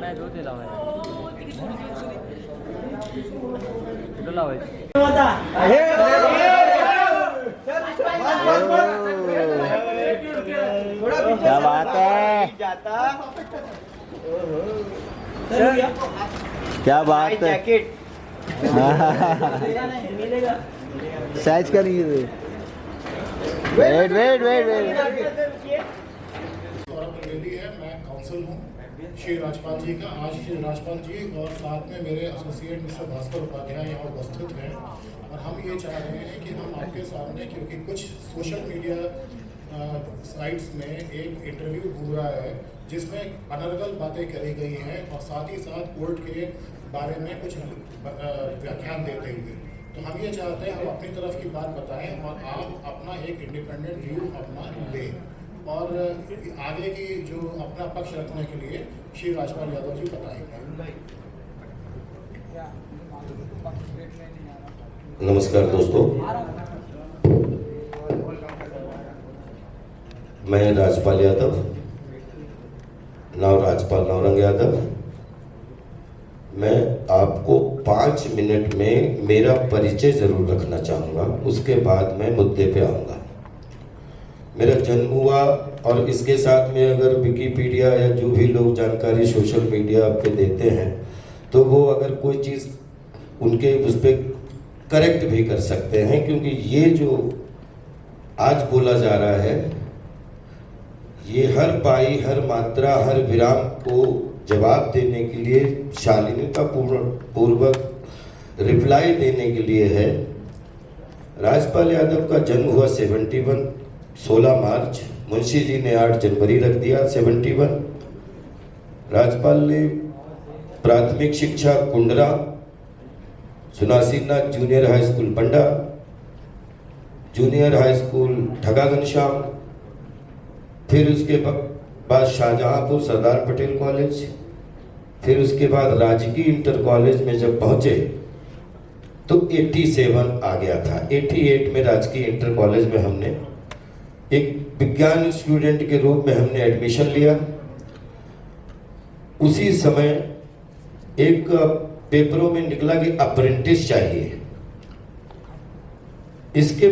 क्या बात है, क्या बात है। साइज का नहीं है। Wait wait wait wait. मैं काउंसिल हूँ श्री राजपाल जी का। आज श्री राजपाल जी और साथ में मेरे एसोसिएट मिस्टर भास्कर उपाध्याय यहाँ उपस्थित हैं और हम ये चाह रहे हैं कि हम आपके सामने, क्योंकि कुछ सोशल मीडिया साइट्स में एक इंटरव्यू घूम रहा है जिसमें अनर्गल बातें करी गई हैं और साथ ही साथ कोर्ट के बारे में कुछ व्याख्यान देते हुए, तो हम ये चाहते हैं हम अपनी तरफ की बात बताएं और आप अपना एक इंडिपेंडेंट व्यू अपना दें और आगे की जो अपना पक्ष रखने के लिए श्री राजपाल यादव जी बताएंगे। नमस्कार दोस्तों, मैं राजपाल यादव, नाम राजपाल नवरंग यादव। मैं आपको 5 मिनट में मेरा परिचय जरूर रखना चाहूँगा, उसके बाद मैं मुद्दे पे आऊँगा। मेरा जन्म हुआ और इसके साथ में अगर विकिपीडिया या जो भी लोग जानकारी सोशल मीडिया पे देते हैं तो वो अगर कोई चीज़ उनके उस पर करेक्ट भी कर सकते हैं, क्योंकि ये जो आज बोला जा रहा है ये हर पाई, हर मात्रा, हर विराम को जवाब देने के लिए, शालीनता पूर्वक रिप्लाई देने के लिए है। राजपाल यादव का जन्म हुआ 71 16 मार्च, मुंशी जी ने 8 जनवरी रख दिया 71। राजपाल ने प्राथमिक शिक्षा कुंडरा, सुनासीनाथ जूनियर हाई स्कूल पंडा, जूनियर हाई स्कूल ठगा घनश्याम, फिर उसके बाद शाहजहांपुर सरदार पटेल कॉलेज, फिर उसके बाद राजकीय इंटर कॉलेज में जब पहुंचे तो 87 आ गया था। 88 में राजकीय इंटर कॉलेज में हमने एक विज्ञान स्टूडेंट के रूप में हमने एडमिशन लिया। उसी समय एक पेपरों में निकला कि अप्रेंटिस चाहिए। इसके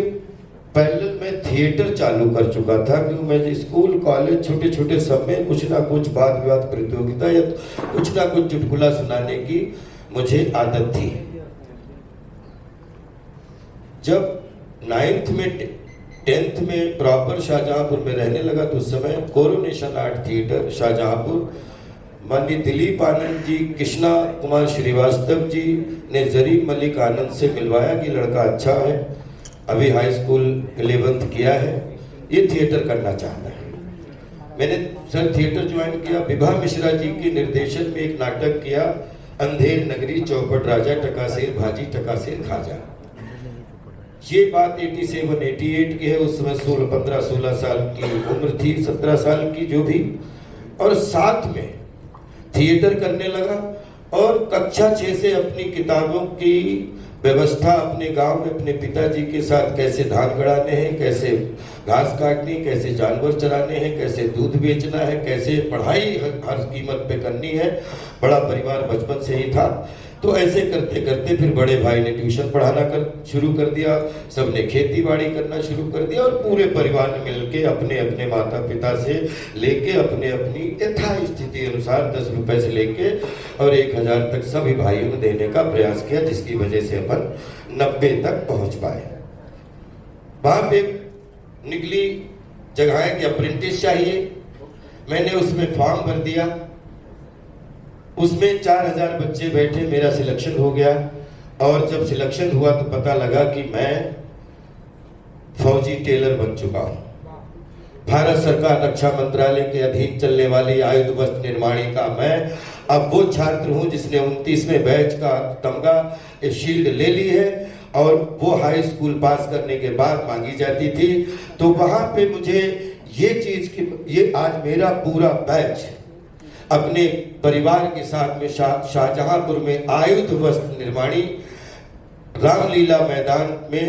पहले मैं थिएटर चालू कर चुका था, क्योंकि मैं स्कूल कॉलेज छोटे छोटे सब में कुछ ना कुछ वाद विवाद प्रतियोगिता या कुछ ना कुछ चुटकुला सुनाने की मुझे आदत थी। जब 9th में 10th में प्रॉपर शाहजहांपुर में रहने लगा तो उस समय कोरोनेशन आर्ट थिएटर शाहजहांपुर, माननीय दिलीप आनंद जी, कृष्णा कुमार श्रीवास्तव जी ने जरीब मलिक आनंद से मिलवाया कि लड़का अच्छा है, अभी हाई स्कूल 11th किया है, ये थिएटर करना चाहता है। मैंने सर थिएटर ज्वाइन किया। विभा मिश्रा जी के निर्देशन में एक नाटक किया, अंधेर नगरी, चौपट राजा, टकासेर भाजी, टकासेर खाजा। ये बात 87-88 की है। उस समय 15-16 साल की उम्र थी, 17 साल की जो भी, और साथ में थिएटर करने लगा और कक्षा 6 से अपनी किताबों की व्यवस्था अपने गांव में अपने पिताजी के साथ कैसे धान गड़ाने हैं, कैसे घास काटनी, कैसे जानवर चराने हैं, कैसे दूध बेचना है, कैसे पढ़ाई हर कीमत पे करनी है। बड़ा परिवार बचपन से ही था। तो ऐसे करते करते फिर बड़े भाई ने ट्यूशन पढ़ाना शुरू कर दिया, सबने खेती बाड़ी करना शुरू कर दिया और पूरे परिवार ने मिलके अपने अपने माता पिता से लेके अपने अपनी यथा स्थिति अनुसार 10 रुपए से लेके और 1000 तक सभी भाइयों ने देने का प्रयास किया, जिसकी वजह से अपन 90 तक पहुंच पाए। वहां पे निकली जगह है कि अप्रेंटिस चाहिए, मैंने उसमें फॉर्म भर दिया। उसमें 4000 बच्चे बैठे, मेरा सिलेक्शन हो गया। और जब सिलेक्शन हुआ तो पता लगा कि मैं फौजी टेलर बन चुका हूं। भारत सरकार रक्षा मंत्रालय के अधीन चलने वाली आयुध वस्त्र निर्माणी का मैं अब वो छात्र हूं जिसने 29वें बैच का तमगा शील्ड ले ली है और वो हाई स्कूल पास करने के बाद मांगी जाती थी। तो वहां पे मुझे ये चीज की, ये आज मेरा पूरा बैच अपने परिवार के साथ में शाहजहांपुर में आयुध वस्त्र निर्माणी रामलीला मैदान में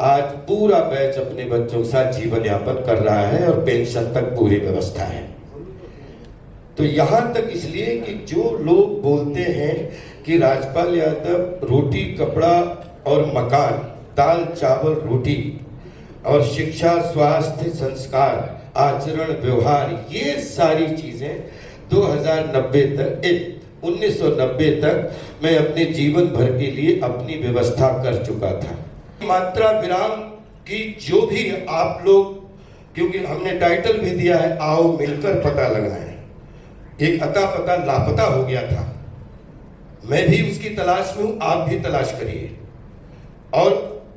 आज पूरा बैच अपने बच्चों के साथ जीवन यापन कर रहा है और पेंशन तक पूरी व्यवस्था है। तो यहाँ तक इसलिए कि जो लोग बोलते हैं कि राजपाल यादव रोटी कपड़ा और मकान, दाल चावल रोटी और शिक्षा स्वास्थ्य संस्कार आचरण व्यवहार, ये सारी चीजें 1990 तक मैं अपने जीवन भर के लिए अपनी व्यवस्था कर चुका था। मात्रा विराम की जो भी आप लोग, क्योंकि हमने टाइटल भी दिया है आओ मिलकर पता लगाएं। एक अता पता लापता हो गया था, मैं भी उसकी तलाश में हूं, आप भी तलाश करिए। और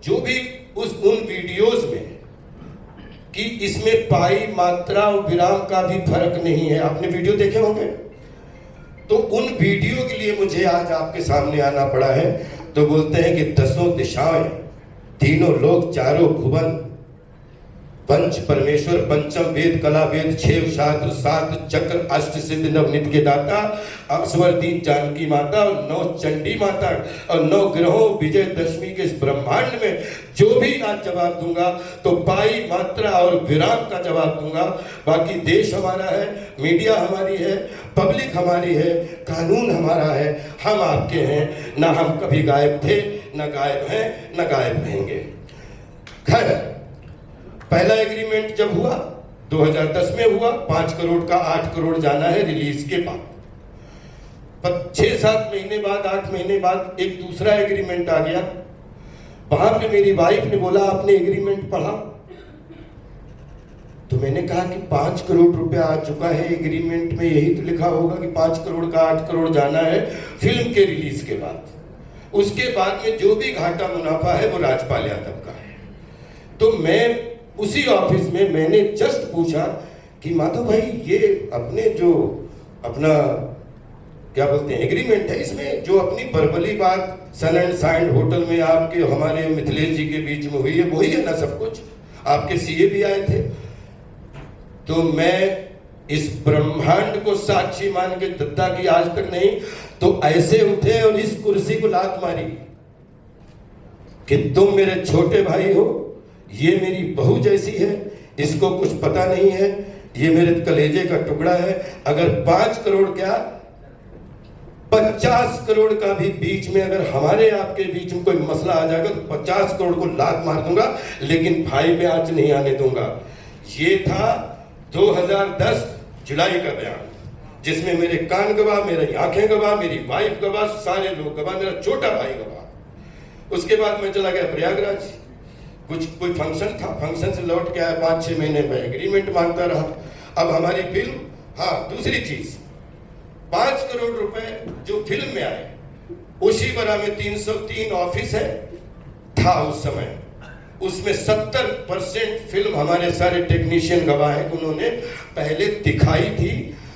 जो भी उन वीडियोस में कि इसमें पाई मात्रा और विराम का भी फर्क नहीं है, आपने वीडियो देखे होंगे, तो उन वीडियो के लिए मुझे आज आपके सामने आना पड़ा है। तो बोलते हैं कि 10 दिशाएं, तीनों लोक, चारों भुवन, पंच परमेश्वर, पंचम वेद, कला वेद, 6 शास्त्र, 7 चक्र, अष्ट सिद्ध, नवनीत के दाता, अक्षरदीप जानकी माता और 9 चंडी माता और 9 ग्रहों, विजयदशमी के इस ब्रह्मांड में जो भी आज जवाब दूंगा तो पाई मात्रा और विराम का जवाब दूंगा। बाकी देश हमारा है, मीडिया हमारी है, पब्लिक हमारी है, कानून हमारा है, हम आपके हैं। ना हम कभी गायब थे, ना गायब हैं, ना गायब रहेंगे। खैर, पहला एग्रीमेंट जब हुआ 2010 में हुआ, 5 करोड़ का 8 करोड़ जाना है रिलीज के बाद। 6-7 महीने बाद, 8 महीने बाद एक दूसरा एग्रीमेंट आ गया। वहां पे मेरी वाइफ ने बोला आपने एग्रीमेंट पढ़ा? तो मैंने कहा कि 5 करोड़ रुपया आ चुका है, एग्रीमेंट में यही तो लिखा होगा कि 5 करोड़ का 8 करोड़ जाना है फिल्म के रिलीज के बाद। उसके बाद में जो भी घाटा मुनाफा है वो राजपाल यादव का है। तो मैं उसी ऑफिस में मैंने जस्ट पूछा कि माधव भाई ये अपने जो अपना क्या बोलते हैं एग्रीमेंट है, इसमें जो अपनी बर्बली बात सन एंड साइंड होटल में आपके हमारे मिथिलेश जी के बीच में हुई है वही है ना सब कुछ? आपके सीए भी आए थे। तो मैं इस ब्रह्मांड को साक्षी मान के दत्ता की आज तक नहीं तो ऐसे उठे और इस कुर्सी को लात मारी कि तुम मेरे छोटे भाई हो, ये मेरी बहू जैसी है, इसको कुछ पता नहीं है, ये मेरे कलेजे का टुकड़ा है। अगर 5 करोड़ क्या 50 करोड़ का भी बीच में अगर हमारे आपके बीच में कोई मसला आ जाएगा तो 50 करोड़ को लात मार दूंगा, लेकिन भाई में आंच नहीं आने दूंगा। ये था 2010 जुलाई का बयान, जिसमें मेरे कान गवाह, मेरी आंखें गवाह, मेरी वाइफ गवाह, सारे लोग गवाह, मेरा छोटा भाई गवाह। उसके बाद मैं चला गया प्रयागराज, कोई फंक्शन था, फंक्शन से लौट के आया, 5-6 महीने में एग्रीमेंट मांगता रहा। अब हमारी फिल्म, हाँ दूसरी चीज, 5 करोड़ रुपए जो फिल्म में आए उसी बरा में 303 ऑफिस है था उस समय, उसमें 70% फिल्म हमारे सारे टेक्नीशियन गवाह हैं कि उन्होंने पहले दिखाई थी।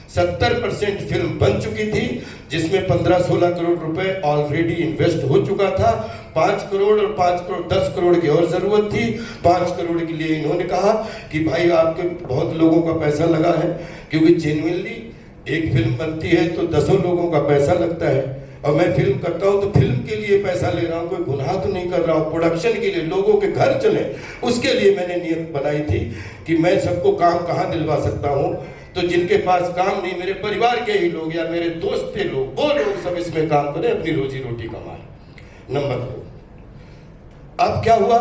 70% फिल्म बन चुकी थी, जिसमें 15-16 करोड़ रुपए ऑलरेडी इन्वेस्ट हो चुका था। 5 करोड़ और 5 करोड़ 10 करोड़ की और जरूरत थी। 5 करोड़ के लिए इन्होंने कहा कि भाई आपके बहुत लोगों का पैसा लगा है, क्योंकि जेन्युइनली एक फिल्म बनती है तो 10 लोगों का पैसा लगता है, और मैं फिल्म करता हूं तो फिल्म के लिए पैसा ले रहा हूं, कोई गुनाह तो नहीं कर रहा हूं, प्रोडक्शन के लिए, लोगों के घर चले, उसके लिए मैंने नियत बनाई थी कि मैं सबको काम कहां दिलवा सकता हूं। तो जिनके पास काम नहीं, मेरे परिवार के ही लोग या मेरे दोस्त के लोग, वो लोग सब इसमें काम करें, अपनी रोजी रोटी कमाएं। नंबर 2, अब क्या हुआ,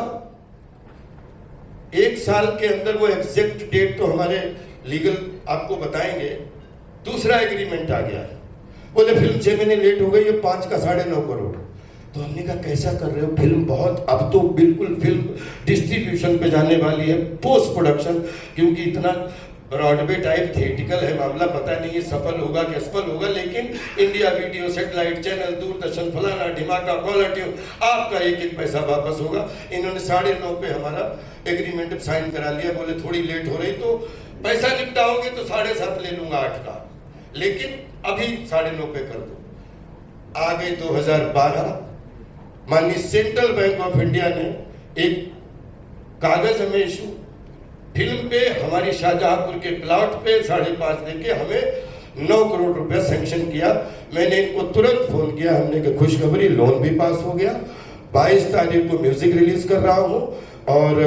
1 साल के अंदर, वो एग्जैक्ट डेट तो हमारे लीगल आपको बताएंगे, दूसरा एग्रीमेंट आ गया। बोले फिल्म 6 महीने लेट हो गई है, 5 का 9.5 करोड़। तो हमने कहा कैसा कर रहे हो, फिल्म बहुत, अब तो बिल्कुल फिल्म डिस्ट्रीब्यूशन पे जाने वाली है, पोस्ट प्रोडक्शन, क्योंकि इतना ब्रॉडवे टाइप थिएटिकल है मामला, पता नहीं ये सफल होगा कि असफल होगा, लेकिन India video, satellite channel, Doordarshan, फलाना ढिमाका, कॉलर ट्यून, आपका एक पैसा वापस होगा। इन्होंने 9.5 पे हमारा एग्रीमेंट साइन करा लिया। बोले थोड़ी लेट हो रही तो पैसा निपटाओगे तो 7.5 ले लूंगा 8 का, लेकिन अभी 9.5 पे कर दो। आगे 2012 माननीय सेंट्रल बैंक ऑफ इंडिया ने एक कागज हमें इशू, फिल्म पे हमारी शाहजहांपुर के प्लॉट पे 5.5 देके हमें 9 करोड़ रुपया सैंक्शन किया। मैंने इनको तुरंत फोन किया, हमने कहा खुशखबरी, लोन भी पास हो गया। 22 तारीख को म्यूजिक रिलीज कर रहा हूँ और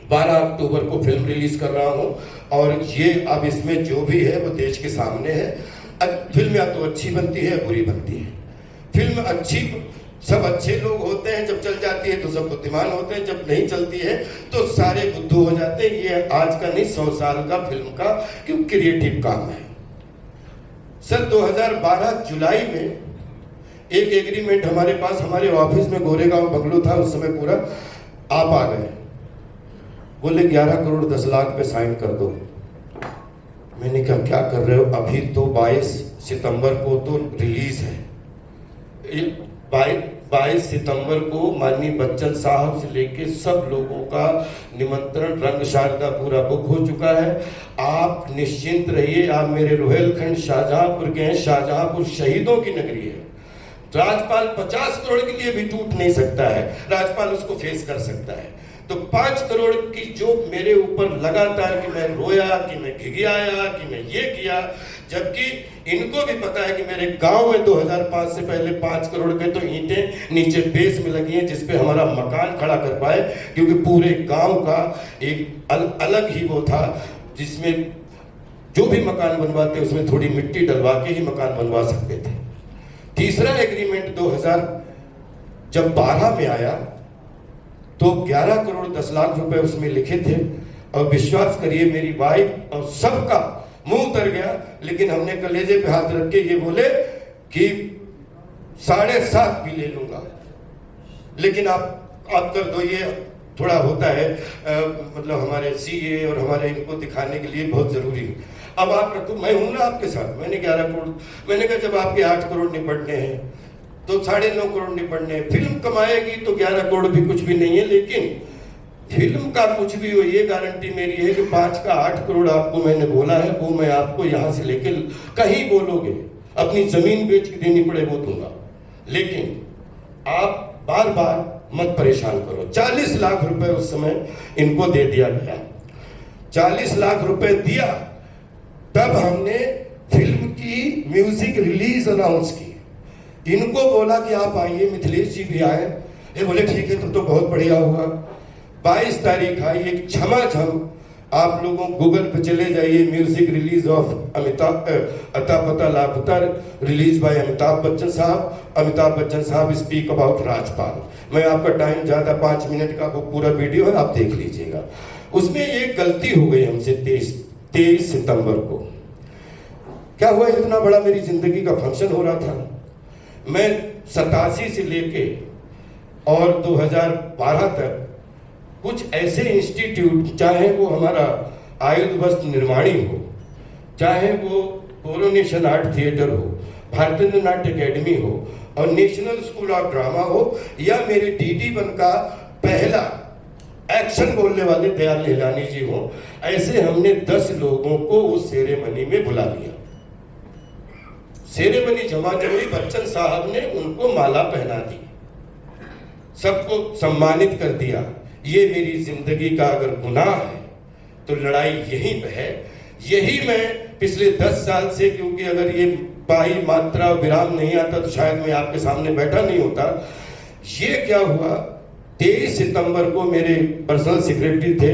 12 अक्टूबर को फिल्म रिलीज कर रहा हूँ, और ये अब इसमें जो भी है वो देश के सामने है। अब फिल्म या तो अच्छी बनती है या बुरी बनती है। फिल्म अच्छी, सब अच्छे लोग होते हैं, जब चल जाती है तो सब बुद्धिमान होते हैं, जब नहीं चलती है तो सारे बुद्धू हो जाते हैं। ये आज का नहीं 100 साल का फिल्म का क्यों क्रिएटिव काम है। सर 2012 जुलाई में एक एग्रीमेंट हमारे पास, हमारे ऑफिस में गोरेगांव बंगलो था उस समय पूरा, आप आ गए, बोले 11 करोड़ 10 लाख पे साइन कर दो। मैंने कहा क्या कर रहे हो, अभी तो 22 सितंबर को तो रिलीज है। 22 सितंबर को माननीय बच्चन साहब से लेके सब लोगों का निमंत्रण रंग शारदा पूरा बुक हो चुका है। आप निश्चिंत रहिए, आप मेरे रोहेलखंड शाहजहांपुर के हैं, शाहजहांपुर शहीदों की नगरी है। राज्यपाल 50 करोड़ के लिए भी टूट नहीं सकता है, राज्यपाल उसको फेस कर सकता है। तो 5 करोड़ की जो मेरे ऊपर लगातार कि मैं रोया, कि मैं घिघियाया, कि मैं ये किया, जबकि इनको भी पता है कि मेरे गांव में 2005 से पहले 5 करोड़ के तो ईंटें नीचे बेस में लगी हैं जिसपे हमारा मकान खड़ा कर पाए, क्योंकि पूरे गांव का एक अलग ही वो था जिसमें जो भी मकान बनवाते उसमें थोड़ी मिट्टी डलवा के ही मकान बनवा सकते थे। तीसरा एग्रीमेंट 2012 में आया तो 11 करोड़ 10 लाख रुपए उसमें लिखे थे, और विश्वास करिए मेरी वाइफ और सबका मुंह उतर गया, लेकिन हमने कलेजे पे हाथ रख के ये बोले कि 7.5 भी ले लूंगा, लेकिन आप कर दो। ये थोड़ा होता है मतलब हमारे सीए और हमारे इनको दिखाने के लिए बहुत जरूरी है। अब आप रखो, मैं हूं ना आपके साथ, मैंने 11 करोड़, मैंने कहा जब आपके 8 करोड़ निपटने हैं तो 9.5 करोड़ निपटने हैं। फिल्म कमाएगी तो 11 करोड़ भी कुछ भी नहीं है, लेकिन फिल्म का कुछ भी हो ये गारंटी मेरी है कि 5 का 8 करोड़ आपको मैंने बोला है, वो मैं आपको यहां से लेके कहीं बोलोगे, अपनी जमीन बेच के देनी पड़े वो दूंगा, लेकिन आप बार बार मत परेशान करो। 40 लाख रुपए उस समय इनको दे दिया गया। 40 लाख रुपए दिया, तब हमने फिल्म की म्यूजिक रिलीज अनाउंस की। इनको बोला कि आप आइए, मिथिलेश जी भी आए, ये बोले ठीक है तो बहुत बढ़िया होगा। 22 तारीख आई एक झमाझम, आप लोगों गूगल पे चले जाइए, म्यूजिक रिलीज ऑफ अमिताभ अता पता लापता रिलीज बाय अमिताभ बच्चन साहब। अमिताभ बच्चन साहब स्पीक अबाउट राजपाल। मैं आपका टाइम ज्यादा 5 मिनट का वो पूरा वीडियो है, आप देख लीजिएगा। उसमें एक गलती हो गई हमसे 23 सितंबर को। क्या हुआ, इतना बड़ा मेरी जिंदगी का फंक्शन हो रहा था, मैं 87 से लेके और 2012 तक कुछ ऐसे इंस्टीट्यूट, चाहे वो हमारा आयुध वस्त्र निर्माणी हो, चाहे वो कोरोनेशन आर्ट थिएटर हो, भारतीय नाट्य अकेडमी हो, और नेशनल स्कूल ऑफ ड्रामा हो, या मेरे DD1 का पहला एक्शन बोलने वाले दयाल निहलानी जी हो, ऐसे हमने 10 लोगों को उस सेरेमनी में बुला लिया। सेरेमनी जमाजमी बच्चन साहब ने उनको माला पहना दी, सबको सम्मानित कर दिया। ये मेरी जिंदगी का अगर गुनाह है तो लड़ाई यहीं पे है। यही मैं पिछले 10 साल से, क्योंकि अगर ये पाई मात्रा विराम नहीं आता तो शायद मैं आपके सामने बैठा नहीं होता। ये क्या हुआ, 23 सितंबर को मेरे पर्सनल सेक्रेटरी थे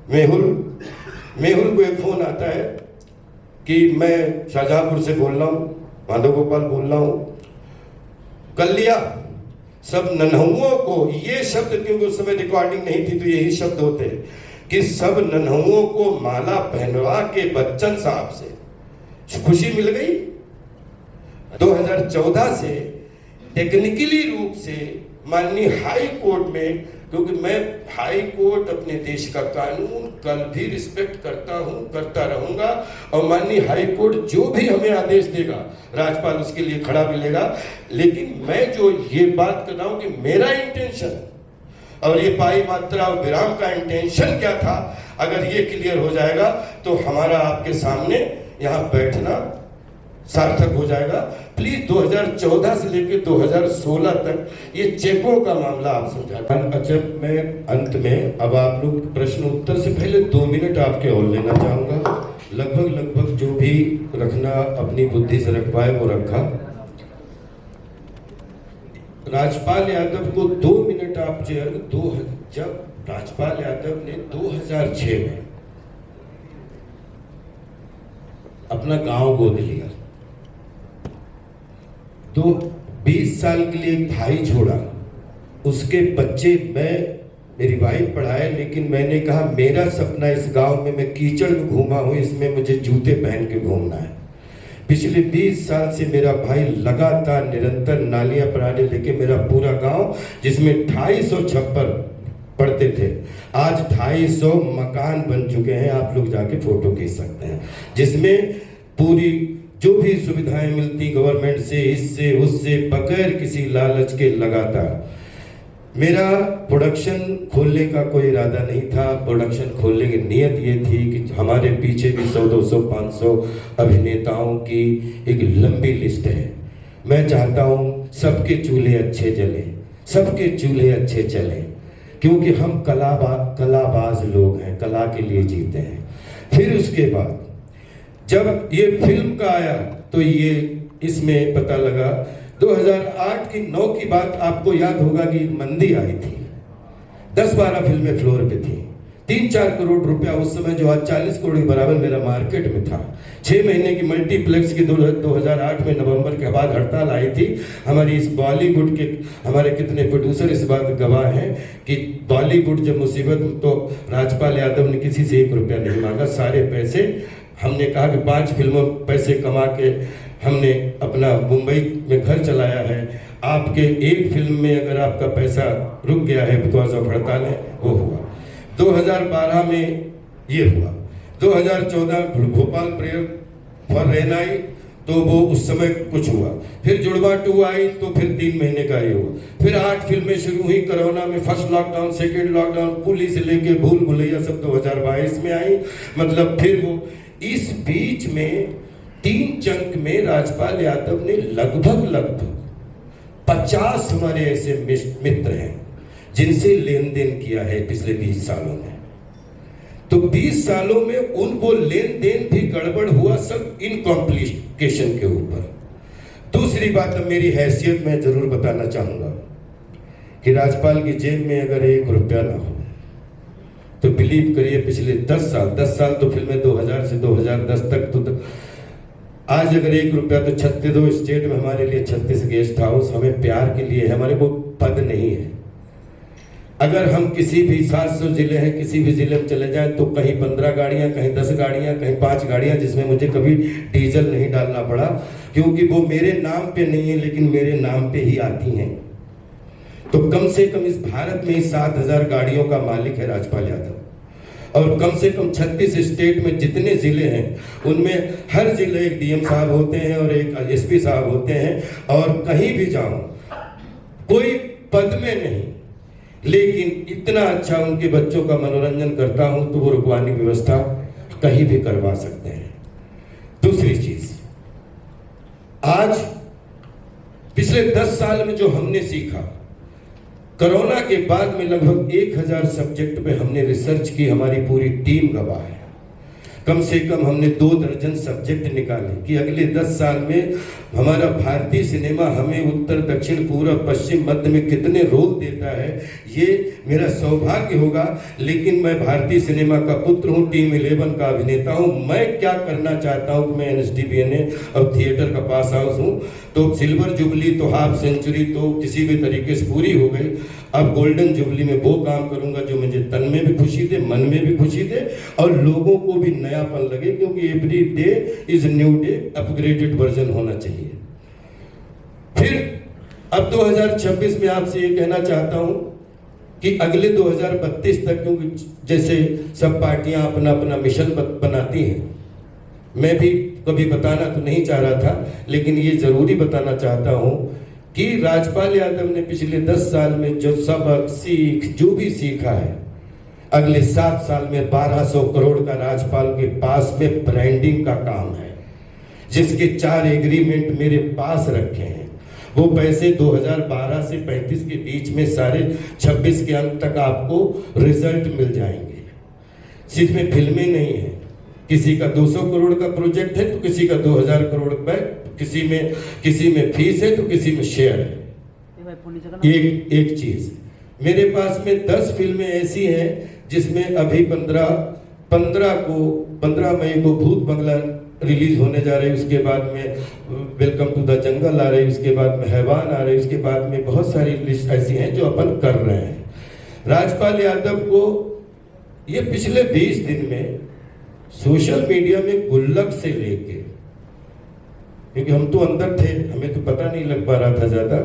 मेहुल को एक फोन आता है कि मैं शाहजहांपुर से बोल रहा हूँ, माधव गोपाल बोल रहा हूँ, कर लिया सब नन्हुओं को, ये शब्द क्योंकि उस समय रिकॉर्डिंग नहीं थी तो यही शब्द होते हैं कि सब नन्हुओं को माला पहनवा के बच्चन साहब से खुशी मिल गई। 2014 से टेक्निकली रूप से माननीय हाई कोर्ट में, क्योंकि मैं हाई कोर्ट अपने देश का कानून कल भी रिस्पेक्ट करता हूं, करता रहूंगा, और माननीय हाई कोर्ट जो भी हमें आदेश देगा राज्यपाल उसके लिए खड़ा मिलेगा। लेकिन मैं जो ये बात कर रहा हूं कि मेरा इंटेंशन और ये पाई मात्रा और विराम का इंटेंशन क्या था, अगर ये क्लियर हो जाएगा तो हमारा आपके सामने यहाँ बैठना सार्थक हो जाएगा। प्लीज 2014 से लेकर 2016 तक ये चेकों का मामला आप समझा। अच्छा, मैं अंत में अब आप लोग प्रश्न उत्तर से पहले 2 मिनट आपके और लेना चाहूंगा। लगभग जो भी रखना अपनी बुद्धि से रख पाए वो रखा। राजपाल यादव को 2 मिनट आप जब राजपाल यादव ने 2006 में अपना गांव गोद लिया। तो 20 साल के लिए एक भाई छोड़ा, उसके बच्चे मेरी वाइफ पढ़ाए, लेकिन मैंने कहा मेरा सपना इस गांव में, मैं कीचड़ में घूमा हूं, इसमें मुझे जूते पहन के घूमना है। पिछले 20 साल से मेरा भाई लगातार निरंतर नालियां पराने लेके मेरा पूरा गांव, जिसमें 250 छप्पर पड़ते थे, आज 250 मकान बन चुके हैं। आप लोग जाके फोटो खींच सकते हैं, जिसमें पूरी जो भी सुविधाएं मिलती गवर्नमेंट से, इससे उससे, बगैर किसी लालच के लगातार। मेरा प्रोडक्शन खोलने का कोई इरादा नहीं था। प्रोडक्शन खोलने की नीयत ये थी कि हमारे पीछे भी 100, 200, 500 अभिनेताओं की एक लंबी लिस्ट है। मैं चाहता हूँ सबके चूल्हे अच्छे जले, सबके चूल्हे अच्छे चलें, क्योंकि हम कलाबाज लोग हैं, कला के लिए जीते हैं। फिर उसके बाद जब ये फिल्म का आया तो ये इसमें पता लगा 2008 की 9 की बात आपको याद होगा कि मंदी आई थी, 10-12 फिल्में फ्लोर पे थी, 3-4 करोड़ रुपया उस समय, जो आज 40 करोड़ के बराबर मेरा मार्केट में था। 6 महीने की मल्टीप्लेक्स की 2008 में नवंबर के बाद हड़ताल आई थी। हमारी इस बॉलीवुड के हमारे कितने प्रोड्यूसर इस बात गवाह हैं कि बॉलीवुड जब मुसीबत में, तो राजपाल यादव ने किसी से 1 रुपया नहीं मांगा, सारे पैसे हमने कहा कि 5 फिल्मों पैसे कमा के हमने अपना मुंबई में घर चलाया है। आपके एक फिल्म में अगर आपका पैसा रुक गया है बिकॉज ऑफ हड़ताल है, वो हुआ। 2012 में ये हुआ। 2014 भोपाल प्रेयर फॉर रेन आई, तो वो उस समय कुछ हुआ। फिर जुड़वा 2 आई, तो फिर 3 महीने का ये हुआ। फिर 8 फिल्में शुरू हुई कोरोना में, first lockdown, second lockdown, police लेके भूल भुलैया सब 2022 में आई। मतलब फिर वो, इस बीच में 3 चंक में राजपाल यादव ने लगभग 50 हमारे ऐसे मित्र हैं जिनसे लेन देन किया है पिछले 20 सालों में। तो 20 सालों में उनको लेन देन भी गड़बड़ हुआ, सब इनकॉम्प्लिकेशन के ऊपर। दूसरी बात, अब मेरी हैसियत में जरूर बताना चाहूंगा कि राजपाल की जेब में अगर 1 रुपया ना हो तो बिलीव करिए पिछले 10 साल तो फिल्में 2000 से 2010 तक, तो आज अगर 1 रुपया, तो 36 स्टेट में हमारे लिए 36 गेस्ट हाउस हमें प्यार के लिए है, हमारे को पद नहीं है। अगर हम किसी भी 700 जिले हैं, किसी भी जिले में चले जाएं तो कहीं 15 गाड़ियां, कहीं 10 गाड़ियां, कहीं 5 गाड़ियां, जिसमें मुझे कभी डीजल नहीं डालना पड़ा, क्योंकि वो मेरे नाम पे नहीं है लेकिन मेरे नाम पे ही आती हैं। तो कम से कम इस भारत में 7000 गाड़ियों का मालिक है राजपाल यादव, और कम से कम 36 स्टेट में जितने जिले हैं उनमें हर जिले एक डीएम साहब होते हैं और एक एसपी साहब होते हैं, और कहीं भी जाऊं कोई पद में नहीं, लेकिन इतना अच्छा उनके बच्चों का मनोरंजन करता हूं तो वो रुकवाने की व्यवस्था कहीं भी करवा सकते हैं। दूसरी चीज, आज पिछले 10 साल में जो हमने सीखा, कोरोना के बाद में लगभग 1000 सब्जेक्ट पे हमने रिसर्च की, हमारी पूरी टीम गवाह है। कम से कम हमने 2 दर्जन सब्जेक्ट निकाले कि अगले 10 साल में हमारा भारतीय सिनेमा हमें उत्तर, दक्षिण, पूर्व, पश्चिम, मध्य में कितने रोल देता है। ये मेरा सौभाग्य होगा, लेकिन मैं भारतीय सिनेमा का पुत्र हूँ, टीम 11 का अभिनेता हूँ। मैं क्या करना चाहता हूँ, मैं NSDBNA और थिएटर का पास आउट हूँ। तो सिल्वर जुबली तो हाफ सेंचुरी तो किसी भी तरीके से पूरी हो गई। अब गोल्डन जुबली में वो काम करूंगा जो मुझे तन में भी खुशी दे, मन में भी खुशी दे, और लोगों को भी नयापन लगे, क्योंकि every day is new day, upgraded version होना चाहिए। फिर अब 2026 में आपसे ये कहना चाहता हूं कि अगले 2032 तक, क्योंकि जैसे सब पार्टियां अपना अपना मिशन बनाती हैं, मैं भी कभी बताना तो नहीं चाह रहा था, लेकिन ये जरूरी बताना चाहता हूं कि राजपाल यादव ने पिछले 10 साल में जो सबक सीख जो भी सीखा है, अगले 7 साल में 1200 करोड़ का राजपाल के पास में ब्रांडिंग का काम है, जिसके 4 एग्रीमेंट मेरे पास रखे हैं। वो पैसे 2012 से 35 के बीच में सारे 26 के अंत तक आपको रिजल्ट मिल जाएंगे। जिसमें फिल्में नहीं है, किसी का 200 करोड़ का प्रोजेक्ट है तो किसी का 2000 करोड़ रुपए, किसी में फीस है तो किसी में शेयर है। एक चीज, मेरे पास में 10 फिल्में ऐसी हैं जिसमें अभी 15 मई को भूत बंगला रिलीज होने जा रही है, उसके बाद में वेलकम टू द जंगल आ रही, उसके बाद में हैवान आ रही, उसके बाद में बहुत सारी लिस्ट ऐसी हैं जो अपन कर रहे हैं। राजपाल यादव को ये पिछले 20 दिन में सोशल मीडिया में गुल्लक से लेके, क्योंकि हम तो अंदर थे, हमें तो पता नहीं लग पा रहा था ज्यादा,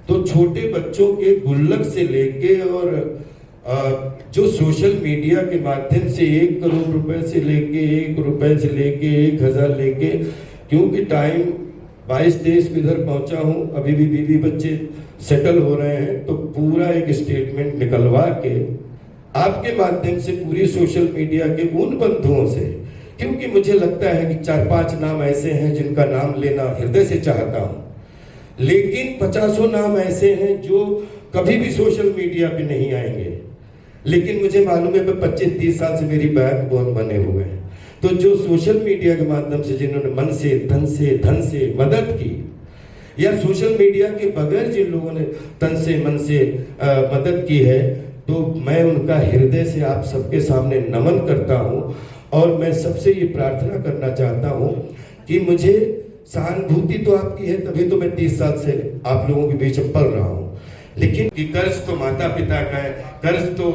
तो छोटे बच्चों के गुल्लक से लेके और जो सोशल मीडिया के माध्यम से 1 करोड़ रुपए से लेके 1 रुपए से लेके 1000 लेके, क्योंकि टाइम 22-23 को इधर पहुंचा हूं, अभी भी बीवी बच्चे सेटल हो रहे हैं, तो पूरा एक स्टेटमेंट निकलवा के आपके माध्यम से पूरी सोशल मीडिया के उन बंधुओं से, क्योंकि मुझे लगता है कि 4-5 नाम ऐसे हैं जिनका नाम लेना हृदय से चाहता हूं, लेकिन 50 नाम ऐसे हैं जो कभी भी सोशल मीडिया पे नहीं आएंगे, लेकिन मुझे मालूम है 25-30 साल से मेरी बैकबोन बने हुए हैं। तो जो सोशल मीडिया के माध्यम से जिन्होंने मन से धन से मदद की, या सोशल मीडिया के बगैर जिन लोगों ने तन से मन से मदद की है, तो मैं उनका हृदय से आप सबके सामने नमन करता हूं। और मैं सबसे ये प्रार्थना करना चाहता हूं कि मुझे सहानुभूति तो आपकी है, तभी तो मैं 30 साल से आप लोगों के बीच पल रहा हूं, लेकिन कि कर्ज तो माता पिता का है, कर्ज तो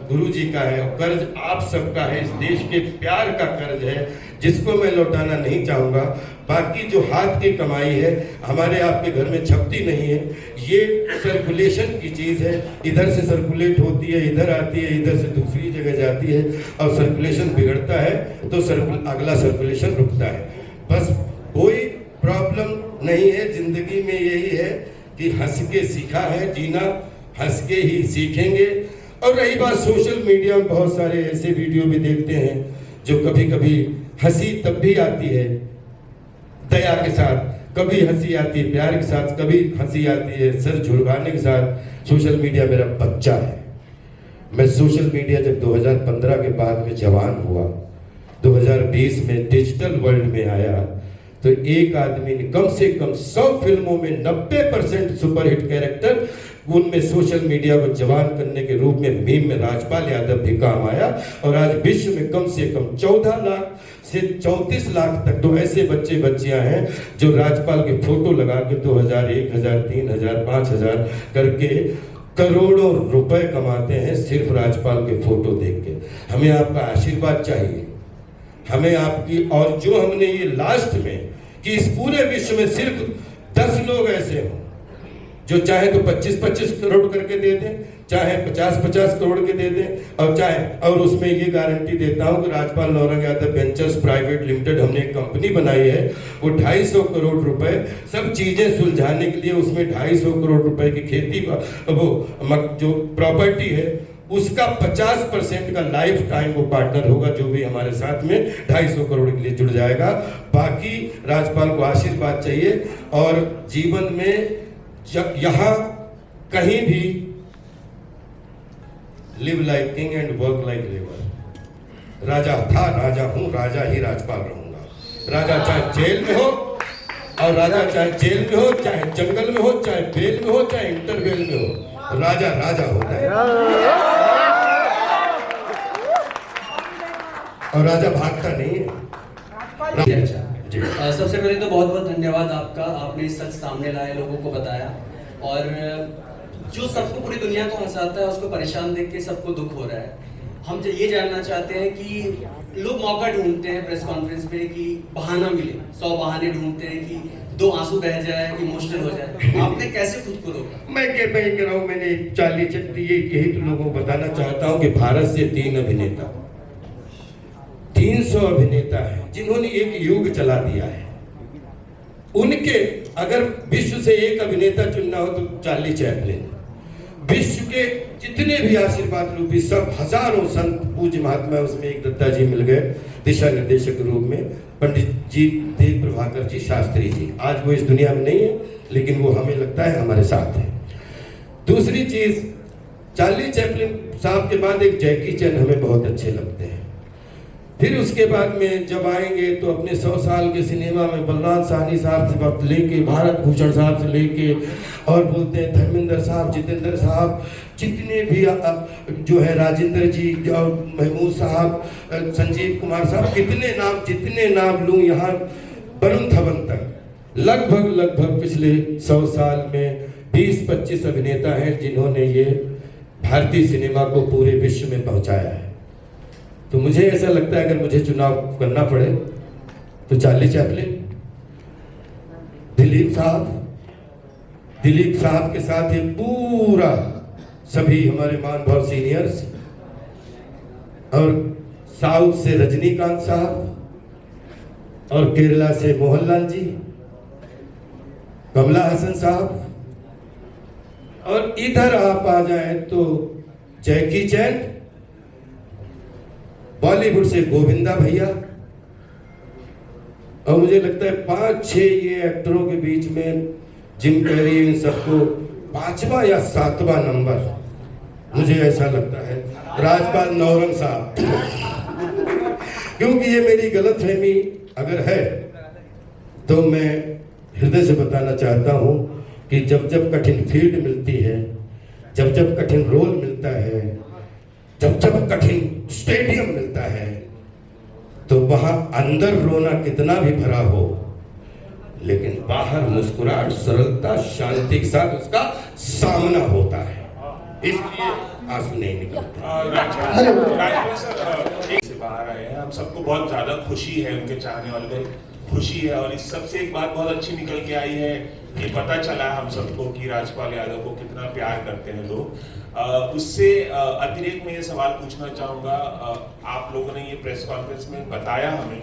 गुरु जी का है, और कर्ज आप सबका है, इस देश के प्यार का कर्ज है, जिसको मैं लौटाना नहीं चाहूंगा। बाकी जो हाथ की कमाई है, हमारे आपके घर में छपती नहीं है, ये सर्कुलेशन की चीज है, इधर से सर्कुलेट होती है, इधर आती है, इधर से दूसरी जगह जाती है, और सर्कुलेशन बिगड़ता है तो अगला सर्कुलेशन रुकता है। बस कोई प्रॉब्लम नहीं है, जिंदगी में यही है कि हंस के सीखा है जीना, हंस के ही सीखेंगे। और रही बात सोशल मीडिया में, बहुत सारे ऐसे वीडियो भी देखते हैं जो कभी कभी हंसी तब भी आती है दया के साथ, कभी हंसी आती है प्यार के साथ, कभी हंसी आती है सर झुलवाने के साथ। सोशल मीडिया मेरा बच्चा है। मैं सोशल मीडिया जब 2015 के बाद में जवान हुआ, 2020 में डिजिटल वर्ल्ड में आया, तो एक आदमी ने कम से कम 100 फिल्मों में 90% सुपरहिट कैरेक्टर, उनमें सोशल मीडिया को जवान करने के रूप में मीम में राजपाल यादव भी काम आया। और आज विश्व में कम से कम 14 लाख से 34 लाख तक तो ऐसे बच्चे बच्चियां हैं जो राजपाल के फोटो लगा के 2000, 1000, 3000, 5000 करके करोड़ों रुपए कमाते हैं सिर्फ राजपाल के फोटो देख के। हमें आपका आशीर्वाद चाहिए, हमें आपकी, और जो हमने ये लास्ट में कि इस पूरे विश्व में सिर्फ 10 लोग ऐसे हों जो चाहे तो 25-25 करोड़ करके दे दें, चाहे 50-50 करोड़ के दे दें, और चाहे, और उसमें ये गारंटी देता हूं कि Rajpal Naurang Yadav ventures private limited हमने एक कंपनी बनाई है, वो 250 करोड़ रुपए सब चीजें सुलझाने के लिए, उसमें 250 करोड़ रुपए की खेती, वो जो प्रॉपर्टी है उसका 50% का लाइफ टाइम वो पार्टनर होगा, जो भी हमारे साथ में 250 करोड़ के लिए जुड़ जाएगा। बाकी राजपाल को आशीर्वाद चाहिए, और जीवन में यहां कहीं भी live like king and work like labour. राजा था, राजा हूं, राजा ही राजपाल रहूंगा। राजा चाहे जेल में हो, और राजा चाहे जेल में हो, चाहे जंगल में हो, चाहे बेल में हो, चाहे इंटरवेल में हो, राजा राजा होता है, और राजा भागता नहीं है। सबसे पहले तो बहुत बहुत धन्यवाद आपका, आपने सच सामने लाए, लोगों को बताया, और जो सबको पूरी दुनिया को हंसाता है उसको परेशान देख के सबको दुख हो रहा है। हम ये जानना चाहते हैं कि लोग मौका ढूंढते हैं प्रेस कॉन्फ्रेंस पे कि बहाना मिले, 100 बहाने ढूंढते हैं कि 2 आंसू बह जाए, इमोशनल हो जाए। आपने कैसे खुद को रोका? मैं कह रहा हूं, मैंने यही तो लोगों को बताना चाहता हूं कि भारत से 3 अभिनेता, 300 अभिनेता हैं जिन्होंने एक युग चला दिया है। उनके अगर विश्व से एक अभिनेता चुनना हो तो चार्ली चैपलिन। विश्व के जितने भी आशीर्वाद रूपी सब हजारों संत पूज्य महात्मा, उसमें एक दत्ता जी मिल गए दिशा निर्देशक रूप में, पंडित जी देव प्रभाकर जी शास्त्री जी। आज वो इस दुनिया में नहीं है, लेकिन वो हमें लगता है हमारे साथ है। दूसरी चीज, चार्ली चैपलिन साहब के बाद एक जैकी चैन हमें बहुत अच्छे लगते हैं। फिर उसके बाद में जब आएंगे तो अपने 100 साल के सिनेमा में बलराज साहनी साहब से लेके, भारत भूषण साहब से लेके, और बोलते हैं धर्मेंद्र साहब, जितेंद्र साहब, जितने भी जो है राजेंद्र जी और महमूद साहब, संजीव कुमार साहब, जितने नाम लूँ यहाँ वरुण धवन तक, लगभग पिछले 100 साल में 20-25 अभिनेता हैं जिन्होंने ये भारतीय सिनेमा को पूरे विश्व में पहुंचाया है। तो मुझे ऐसा लगता है अगर मुझे चुनाव करना पड़े तो चार्ली चैपलिन, दिलीप साहब के साथ ये पूरा सभी हमारे महानुभाव सीनियर्स, और साउथ से रजनीकांत साहब, और केरला से मोहनलाल जी, कमला हसन साहब, और इधर आप आ जाएं तो जैकी चैन, बॉलीवुड से गोविंदा भैया, और मुझे लगता है 5-6 ये एक्टरों के बीच में जिम कैरी, इन सबको 5वां या 7वां नंबर मुझे ऐसा लगता है राजपाल नौरंग साहब। क्योंकि ये मेरी गलतफहमी अगर है तो मैं हृदय से बताना चाहता हूं कि जब कठिन फील्ड मिलती है, जब कठिन रोल मिलता है, जब कठिन स्टेडियम मिलता है, तो वहां अंदर रोना कितना भी भरा हो, लेकिन बाहर मुस्कुराहट, सरलता, शांति के साथ उसका सामना होता है, इसलिए आंसू नहीं निकलते। राजपाल सर से बाहर आए हैं, हम सबको बहुत ज्यादा खुशी है, उनके चाहने वालों को खुशी है, और इस सबसे एक बात बहुत अच्छी निकल के आई है कि पता चला हम सबको कि राजपाल यादव को कितना प्यार करते हैं लोग। उससे अतिरिक्त मैं ये सवाल पूछना चाहूंगा, आप लोगों ने ये प्रेस कॉन्फ्रेंस में बताया हमें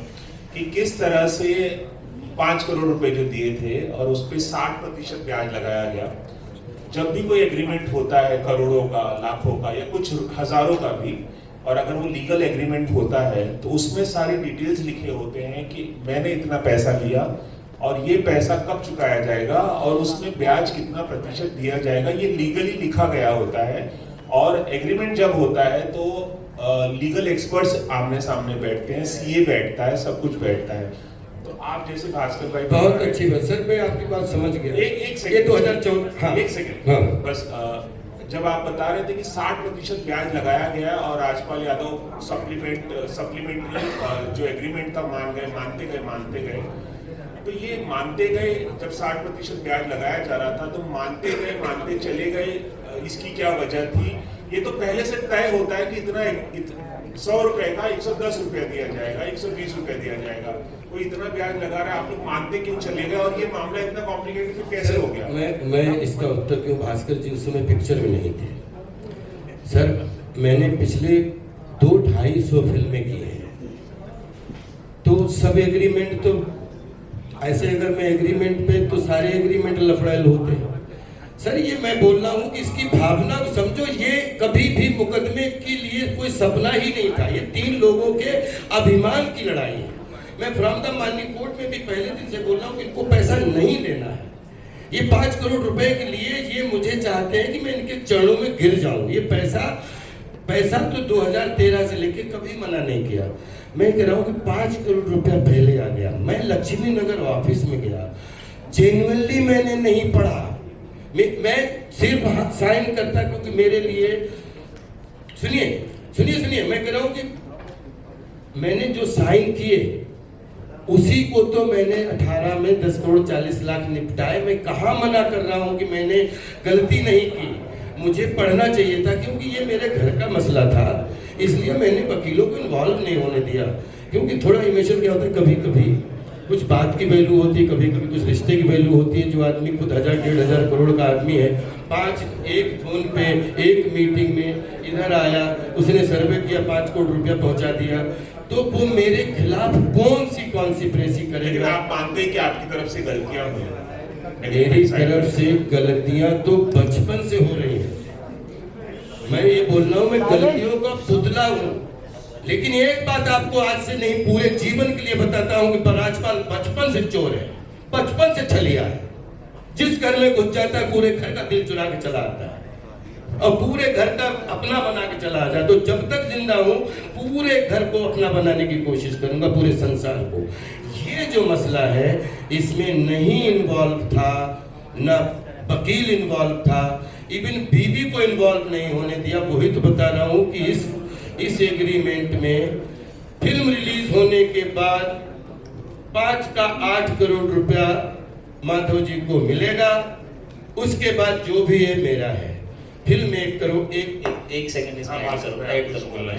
कि किस तरह से 5 करोड़ रुपए जो दिए थे और उस पर 60% ब्याज लगाया गया। जब भी कोई एग्रीमेंट होता है करोड़ों का, लाखों का या कुछ हजारों का भी, और अगर वो लीगल एग्रीमेंट होता है तो उसमें सारी डिटेल्स लिखे होते हैं कि मैंने इतना पैसा लिया और ये पैसा कब चुकाया जाएगा और उसमें ब्याज कितना प्रतिशत दिया जाएगा, ये लीगली लिखा गया होता है। और एग्रीमेंट जब होता है तो लीगल एक्सपर्ट्स आमने सामने बैठते हैं, सीए बैठता है, सब कुछ बैठता है। तो आप जैसे भास्कर भाई, बहुत अच्छी बात सर, मैं आपकी बात समझ गया। एक सेकंड, ये 2014, हाँ, एक सेकंड, हाँ, बस जब आप बता रहे थे कि 60% ब्याज लगाया गया और राजपाल यादव सप्लीमेंट्री जो एग्रीमेंट था मानते गए, तो ये मानते गए, जब 60% ब्याज लगाया जा रहा था तो मानते चले गए, इसकी क्या वजह थी? ये तो पहले से तय होता है कि इतना 100 रुपए का 110 रुपया दिया जाएगा, 120 रुपया दिया जाएगा, कोई इतना ब्याज लगा रहा है, आप लोग मानते क्यों चले गए और ये मामला इतना कॉम्प्लिकेटेड फिर कैसे हो गया? मैं इसका उत्तर क्यों, भास्कर जी उस समय पिक्चर में नहीं थे सर। मैंने पिछले 200-250 फिल्में की हैं, तो सब एग्रीमेंट तो ऐसे, अगर मैं एग्रीमेंट पे तो सारे एग्रीमेंट लफड़ैल होते हैं सर। ये मैं बोल रहा हूँ कि इसकी भावना समझो, ये कभी भी मुकदमे के लिए कोई सपना ही नहीं था, ये 3 लोगों के अभिमान की लड़ाई है। मैं फ्रॉम द माननीय कोर्ट में भी पहले दिन से बोल रहा हूँ कि इनको पैसा नहीं लेना है। ये 5 करोड़ रुपए के लिए ये मुझे चाहते हैं कि मैं इनके चरणों में गिर जाऊं। ये पैसा तो 2013 से लेके कभी मना नहीं किया। मैं कह रहा हूँ कि 5 करोड़ रुपया पहले आ गया। मैं लक्ष्मी नगर ऑफिस में गया, जेन्युइनली मैंने नहीं पढ़ा, मैं सिर्फ साइन करता, क्योंकि मेरे लिए सुनिए मैं कह रहा हूँ कि मैंने जो साइन किए उसी को तो मैंने 18 में 10 करोड़ 40 लाख निपटाए। मैं कहाँ मना कर रहा हूँ कि मैंने गलती नहीं की, मुझे पढ़ना चाहिए था, क्योंकि ये मेरे घर का मसला था, इसलिए मैंने वकीलों को इन्वॉल्व नहीं होने दिया। क्योंकि थोड़ा इमोशन क्या होता है, कभी कभी कुछ बात की वैल्यू होती है, कभी कभी कुछ रिश्ते की वैल्यू होती है। जो आदमी खुद 1000-1500 करोड़ का आदमी है, 1 फोन पे 1 मीटिंग में इधर आया, उसने सर्वे किया, 5 करोड़ रुपया पहुंचा दिया, तो वो मेरे खिलाफ कौन सी कॉन्स्पिरेसी करेगा? आप मानते हैं कि आपकी तरफ से गलतियां हुई? मेरी तरफ से गलतियां तो बचपन से हो रही हैं। मैं ये बोल रहा हूँ, मैं गलतियों का पुतला हूँ। लेकिन एक बात आपको आज से नहीं, पूरे जीवन के लिए बताता हूँ कि राजपाल बचपन से चोर है, बचपन से छलिया है। जिस घर में घुस जाता है पूरे घर का दिल चुरा के चला आता है और पूरे घर का अपना बना के चला जाए। तो जब तक जिंदा हूँ पूरे घर को अपना बनाने की कोशिश करूंगा, पूरे संसार को। ये जो मसला है इसमें नहीं इन्वॉल्व था, न वकील इन्वॉल्व था, इवन बीबी को इन्वॉल्व नहीं होने दिया। वही तो बता रहा हूँ कि इस एग्रीमेंट में फिल्म रिलीज होने के बाद 5 का 8 करोड़ रुपया माधव जी को मिलेगा, उसके बाद जो भी है मेरा है। फिल्म 1 करोड़ एक सेकंड इसमें ऐड करूंगा मैं।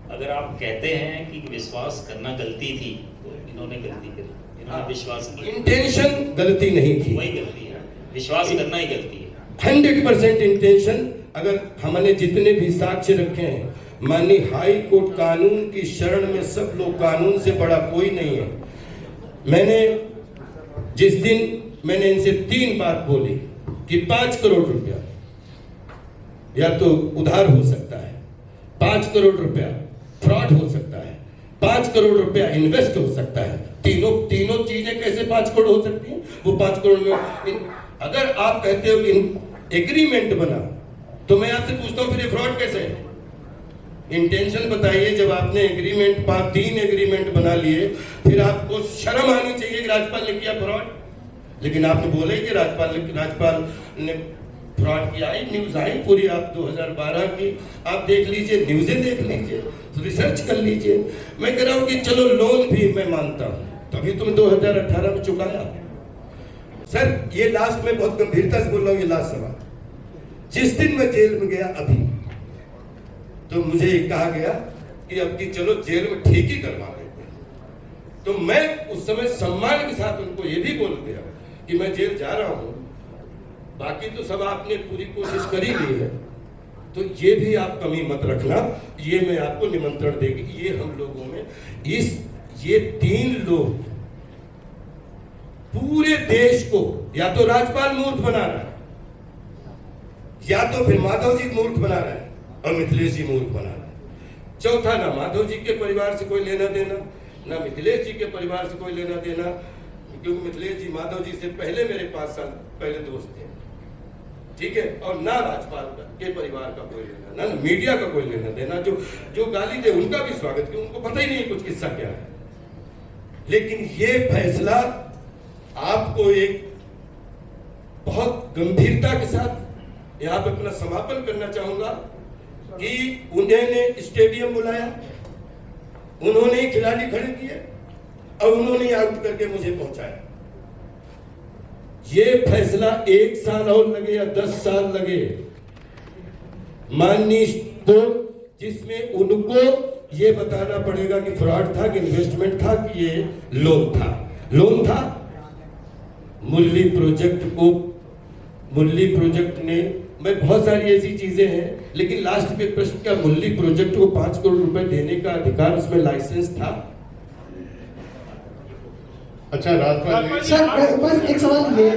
अगर आप कहते हैं कि विश्वास करना गलती थी, तो इन्होंने गलती करी, इन्होंने विश्वास किया। इंटेंशन गलती नहीं थी, वही गलती है, विश्वास करना ही गलती है। 100% इंटेंशन। अगर हमने जितने भी साक्ष्य रखे हैं, माननीय हाई कोर्ट कानून की शरण में सब लोग, कानून से बड़ा कोई नहीं है। जिस दिन मैंने इनसे 3 बात बोली कि 5 करोड़ रुपया या तो उधार हो सकता है, 5 करोड़ रुपया फ्रॉड हो सकता है, 5 करोड़ रुपया इन्वेस्ट हो सकता है। तीनों चीजें कैसे 5 करोड़ हो सकती हैं? वो 5 करोड़ में अगर आप कहते हो कि एग्रीमेंट बना, तो मैं आपसे पूछता हूं फिर ये फ्रॉड कैसे है? इंटेंशन बताइए। जब आपने एग्रीमेंट 3 एग्रीमेंट बना लिए, फिर आपको शर्म आनी चाहिए कि राज्यपाल ने किया फ्रॉड। लेकिन आपने बोले कि राज्यपाल ने फ्रॉड किया। न्यूज आई पूरी, आप 2012 की आप देख लीजिए, न्यूज़ें देख लीजिए, तो रिसर्च कर लीजिए। मैं कह रहा हूं कि चलो लोन भी मैं मानता हूं, तभी तुम 2018 में चुकाया। सर ये लास्ट में बहुत गंभीरता से बोल रहा हूं, ये लास्ट सवाल। जिस दिन मैं जेल में गया अभी, तो मुझे कहा गया कि अब की चलो जेल में ठीक ही करवा देते हैं। तो मैं उस समय सम्मान के साथ उनको ये भी बोल दिया कि मैं जेल जा रहा हूं, बाकी तो सब आपने पूरी कोशिश कर ही ली है, तो ये भी आप कमी मत रखना। ये मैं आपको निमंत्रण देगी। ये हम लोगों में ये 3 लोग पूरे देश को या तो राज्यपाल मूर्ख बना रहा है, या तो फिर माधव जी मूर्ख बना रहा है और मिथिलेश जी मूर्ख बना रहा है। चौथा, ना माधव जी के परिवार से कोई लेना देना, ना मिथिलेश जी के परिवार से कोई लेना देना, क्योंकि मिथिलेश जी माधव जी से पहले मेरे 5 साल पहले दोस्त थे, ठीक है। और ना राज्यपाल के परिवार का कोई लेना, ना मीडिया का कोई लेना देना। जो गाली दे उनका भी स्वागत, क्योंकि उनको पता ही नहीं कुछ किस्सा क्या है। लेकिन ये फैसला आपको एक बहुत गंभीरता के साथ यहाँ पे अपना समापन करना चाहूंगा कि उन्होंने स्टेडियम बुलाया, उन्होंने खिलाड़ी खड़े किए और उन्होंने आउट करके मुझे पहुंचाया। ये फैसला 1 साल और लगे या 10 साल लगे, माननीय कोर्ट, जिसमें उनको ये बताना पड़ेगा कि फ्रॉड था, कि इन्वेस्टमेंट था, कि ये लोन था। मुरली प्रोजेक्ट ने, मैं बहुत सारी ऐसी चीजें हैं, लेकिन लास्ट पे प्रश्न, क्या मुरली प्रोजेक्ट को 5 करोड़ रुपए देने का अधिकार, उसमें लाइसेंस था? अच्छा, राज्यपाल सर बस एक सवाल ये